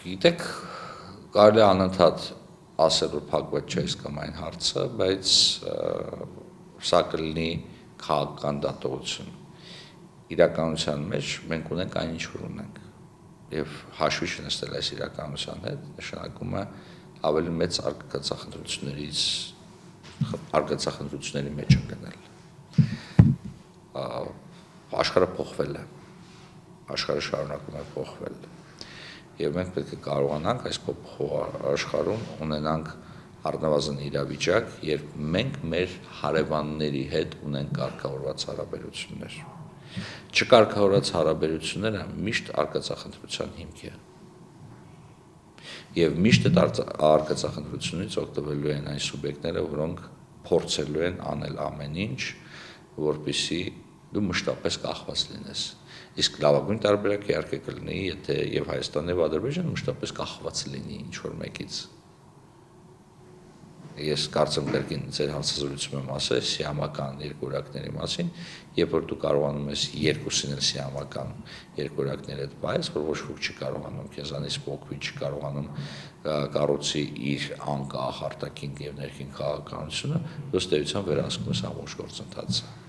Գիտեք, կարելի է անընդհատ ասել, որ փակված չէ իսկական հարցը, բայց սա կլինի քաղաքական դատողություն։ Իրականության մեջ մենք ունենք այն, ինչ որ ունենք, եւ հաշվի չնստել այս իրականության հետ նշանակում է ավելի մեծ արգացախնդրությունների մեջ ընկնել։ Աշխարհը փոխվել է, աշխարհը շարունակում է փոխվել, եւ մենք պետք է կարողանանք այս փոփոխող աշխարհում ունենանք առնվազն իրավիճակ, երբ մենք մեր հարևանների հետ ունենք կարգավորված հարաբերություններ։ Չկարգավորված հարաբերությունները միշտ արկածախնդրության հիմք է։ Եվ միշտ այդ արկածախնդրությունից օգտվելու են այն սուբյեկտները, որոնք փորձելու են անել ամեն ինչ, որպեսզի դու մշտապես կախված լինես։ Իսկ լավագույն տարբերակը իհարկե կլինի, եթե եւ Հայաստանն եւ Ադրբեջանը մշտապես կախված լինի ինչ-որ մեկից։ Ես կարծեմ կրկին ձեր հարցազրույցում եմ ասել սիամական երկորակների մասին, երբ որ դու կարողանում ես երկուսին էլ սիամական երկորակներ հետ բայես, որ ոչ ոք չի կարողանում քեզանից փոխվի, չի կարողանում կառուցի իր անկախ արտաքին եւ ներքին քաղաքականությունը, ըստ էության վերահսկում ես ամբողջ գործընթացը։